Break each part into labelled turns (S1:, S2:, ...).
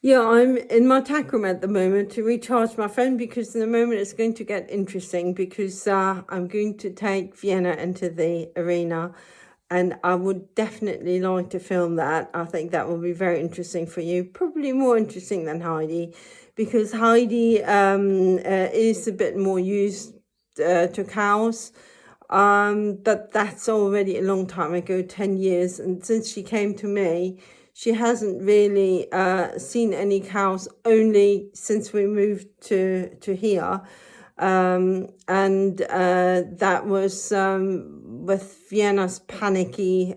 S1: Yeah, I'm in my tack room at the moment to recharge my phone because in a moment it's going to get interesting because I'm going to take Vienna into the arena and I would definitely like to film that. I think that will be very interesting for you, probably more interesting than Heidi because Heidi is a bit more used to cows. But that's already a long time ago, 10 years. And since she came to me, she hasn't really seen any cows only since we moved to here. And that was with Vienna's panicky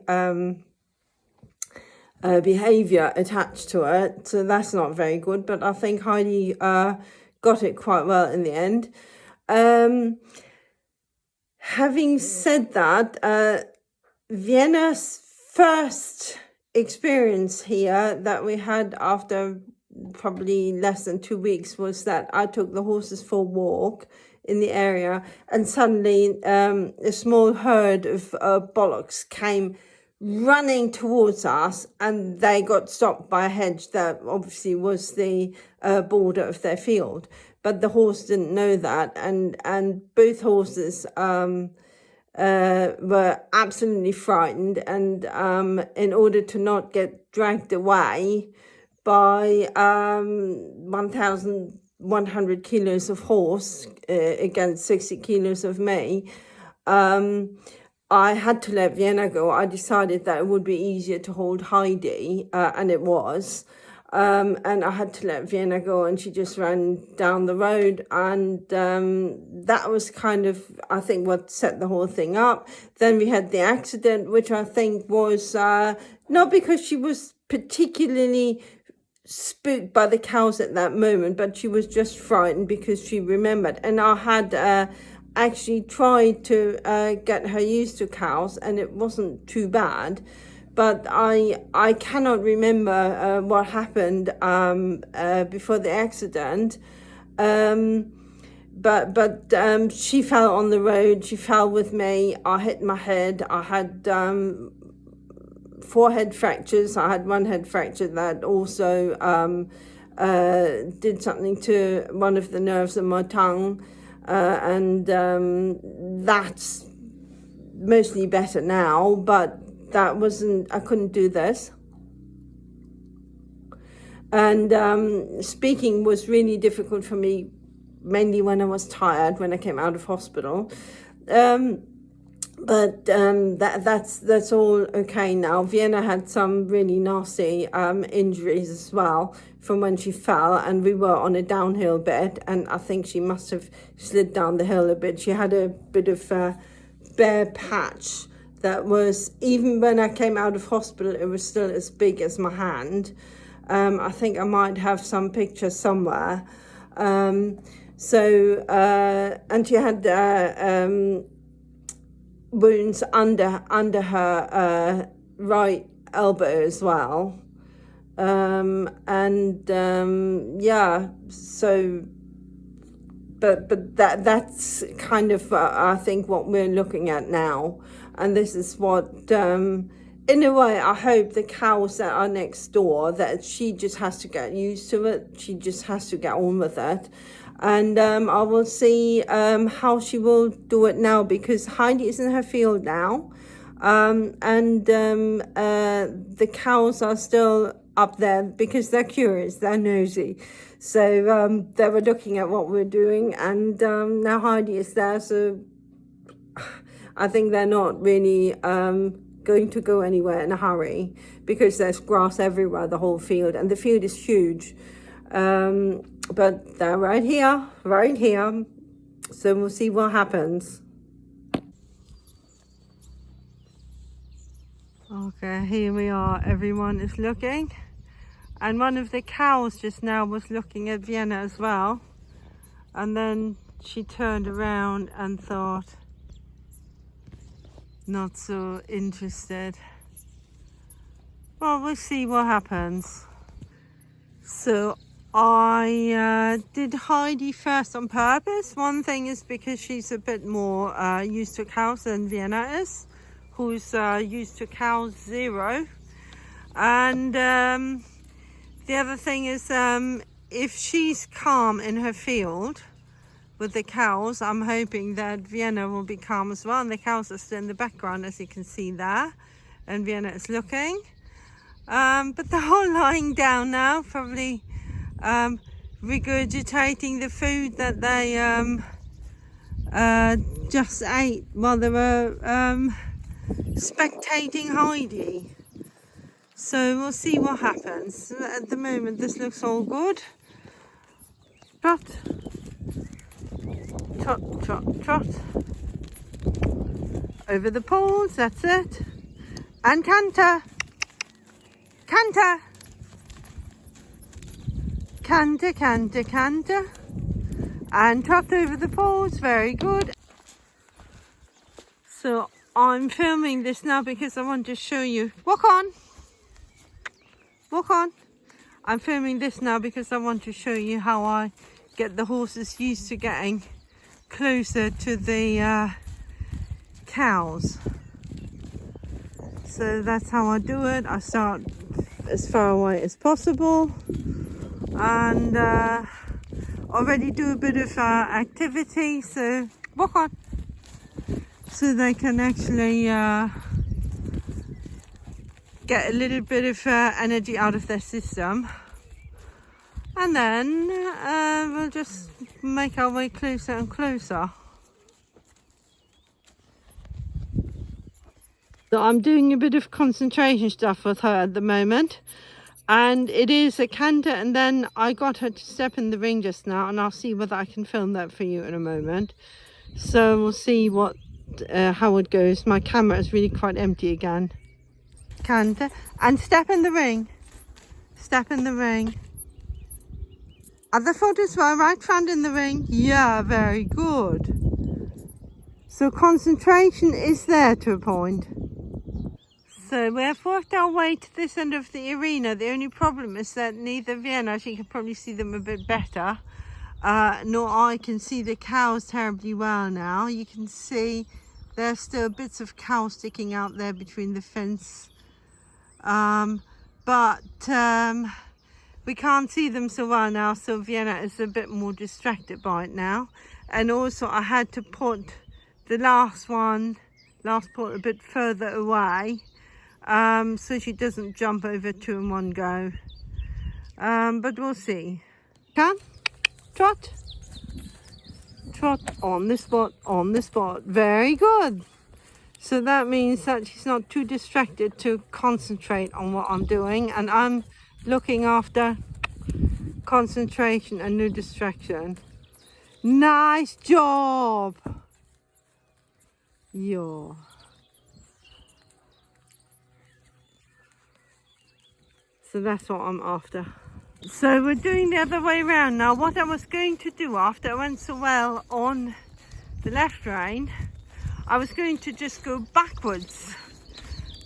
S1: behavior attached to it. So that's not very good. But I think Heidi got it quite well in the end. Having said that, Vienna's first experience here that we had after probably less than 2 weeks was that I took the horses for a walk in the area and suddenly a small herd of bullocks came running towards us and they got stopped by a hedge that obviously was the border of their field, but the horse didn't know that, and both horses were absolutely frightened, and in order to not get dragged away by 1,100 kilos of horse against 60 kilos of me, I had to let Vienna go. I decided that it would be easier to hold Heidi, and it was. And I had to let Vienna go, and she just ran down the road, and that was kind of, I think, what set the whole thing up. Then we had the accident, which I think was not because she was particularly spooked by the cows at that moment, but she was just frightened because she remembered. And I had actually tried to get her used to cows, and it wasn't too bad. But I cannot remember what happened before the accident. But she fell on the road. She fell with me. I hit my head. I had 4 head fractures. I had 1 head fracture that also did something to one of the nerves in my tongue. And that's mostly better now, but that wasn't, I couldn't do this. And speaking was really difficult for me, mainly when I was tired, when I came out of hospital. But that's all okay now. Vienna had some really nasty injuries as well from when she fell, and we were on a downhill bit, and I think she must have slid down the hill a bit. She had a bit of a bare patch that was, even when I came out of hospital, it was still as big as my hand. I think I might have some pictures somewhere. And she had wounds under her right elbow as well. Yeah, so but that's kind of I think what we're looking at now, and this is what in a way I hope the cows that are next door, that she just has to get used to it. She just has to get on with it, and I will see how she will do it now, because Heidi is in her field now, the cows are still up there because they're curious, they're nosy. So they were looking at what we're doing, and now Heidi is there, so I think they're not really going to go anywhere in a hurry, because there's grass everywhere, the whole field, and the field is huge. But they're right here, so we'll see what happens. Okay, here we are, everyone is looking, and one of the cows just now was looking at Vienna as well, and then she turned around and thought, not so interested. Well, we'll see what happens. So I did Heidi first on purpose. One thing is because she's a bit more used to cows than Vienna is, who's used to cows 0. And The other thing is, if she's calm in her field with the cows, I'm hoping that Vienna will be calm as well. And the cows are still in the background, as you can see there. And Vienna is looking. But they're all lying down now, probably regurgitating the food that they just ate while they were spectating Heidi. So we'll see what happens. At the moment this looks all good. Trot, trot, trot, trot. Over the poles, that's it. And canter, canter, canter, canter, canter. And trot over the poles, very good. So I'm filming this now because I want to show you. Walk on. Walk on. I'm filming this now because I want to show you how I get the horses used to getting closer to the cows. So that's how I do it. I start as far away as possible and already do a bit of activity. So walk on. So they can actually get a little bit of energy out of their system, and then we'll just make our way closer and closer. So I'm doing a bit of concentration stuff with her at the moment, and it is a canter, and then I got her to step in the ring just now, and I'll see whether I can film that for you in a moment. So we'll see what how it goes. My camera is really quite empty again. Canter and step in the ring. Step in the ring. Other foot as well, right front in the ring. Yeah, very good. So concentration is there to a point. So we have worked our way to this end of the arena. The only problem is that neither Vienna, she can probably see them a bit better, nor I can see the cows terribly well now. You can see there's still bits of cow sticking out there between the fence. But we can't see them so well now, so Vienna is a bit more distracted by it now. And also I had to put the last pot a bit further away, so she doesn't jump over two in one go. But we'll see. Come, trot, trot, on the spot, very good. So that means that she's not too distracted to concentrate on what I'm doing, and I'm looking after concentration and no distraction. Nice job! Yeah. So that's what I'm after. So we're doing the other way around now. What I was going to do after I went so well on the left rein, I was going to just go backwards,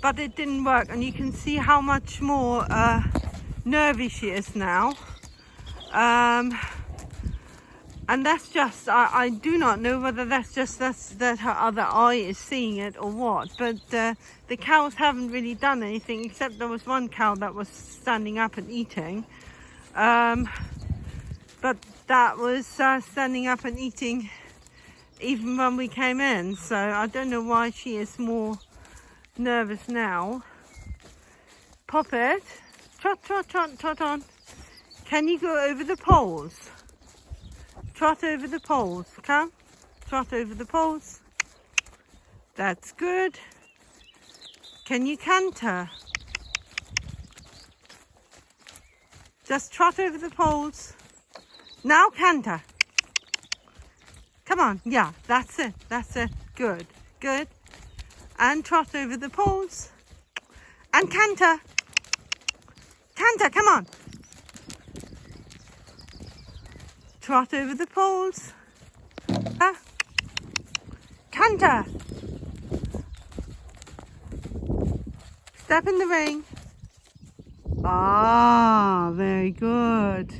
S1: but it didn't work, and you can see how much more nervy she is now. And that's just, I do not know whether that's just that her other eye is seeing it or what, but the cows haven't really done anything, except there was one cow that was standing up and eating. But that was standing up and eating even when we came in, so I don't know why she is more nervous now. Pop it. Trot, trot, trot, trot on. Can you go over the poles? Trot over the poles. Come. Trot over the poles. That's good. Can you canter? Just trot over the poles. Now canter. Come on, yeah, that's it, good, good. And trot over the poles. And canter. Canter, come on. Trot over the poles. Canter. Step in the ring. Ah, very good.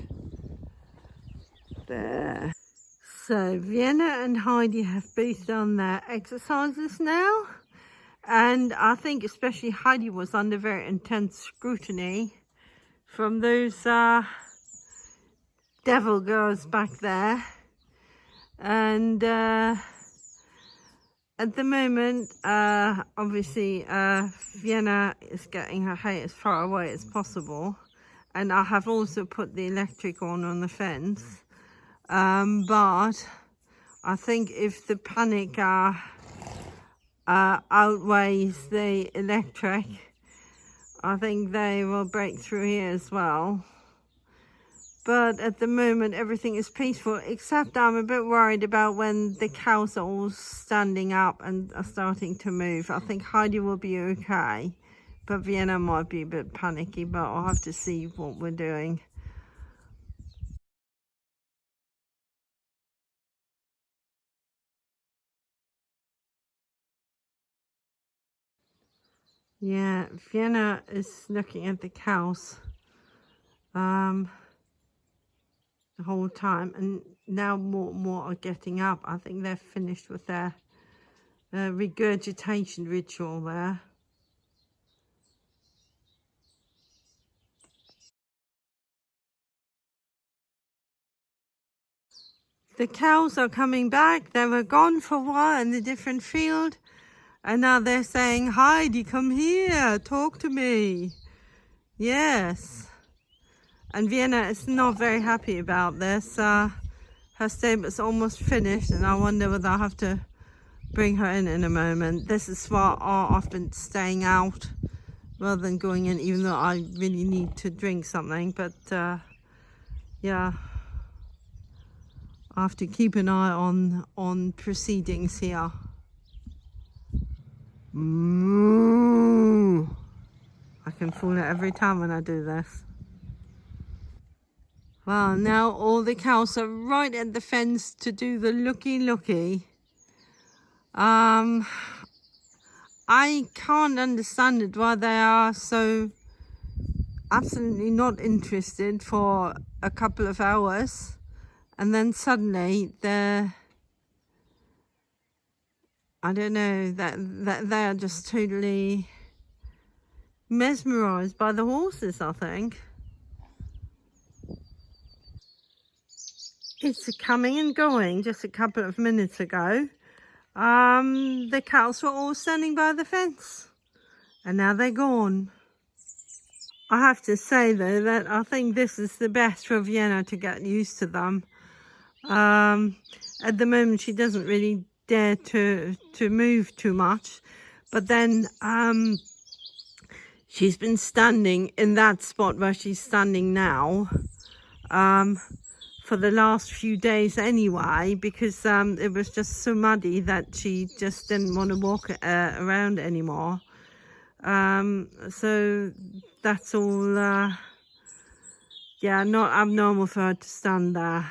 S1: There. So Vienna and Heidi have both done their exercises now, and I think especially Heidi was under very intense scrutiny from those devil girls back there. And at the moment, obviously, Vienna is getting her height as far away as possible. And I have also put the electric on the fence. But I think if the panic outweighs the electric, I think they will break through here as well. But at the moment, everything is peaceful, except I'm a bit worried about when the cows are all standing up and are starting to move. I think Heidi will be okay, but Vienna might be a bit panicky, but I'll have to see what we're doing. Yeah, Vienna is looking at the cows the whole time, and now more and more are getting up. I think they're finished with their regurgitation ritual there. The cows are coming back. They were gone for a while in a different field, and now they're saying, Heidi, come here, talk to me. Yes. And Vienna is not very happy about this. Her stable's almost finished, and I wonder whether I'll have to bring her in a moment. This is why I'm often staying out rather than going in, even though I really need to drink something. But yeah, I have to keep an eye on proceedings here. Moo! I can fool it every time when I do this. Well, now all the cows are right at the fence to do the looky. I can't understand it, why they are so absolutely not interested for a couple of hours, and then suddenly they're, I don't know, that they are just totally mesmerized by the horses, I think. It's coming and going. Just a couple of minutes ago, the cows were all standing by the fence, and now they're gone. I have to say though that I think this is the best for Vienna to get used to them. At the moment she doesn't really dare to move too much, but then she's been standing in that spot where she's standing now for the last few days anyway, because it was just so muddy that she just didn't want to walk around anymore. So that's all, yeah, not abnormal for her to stand there.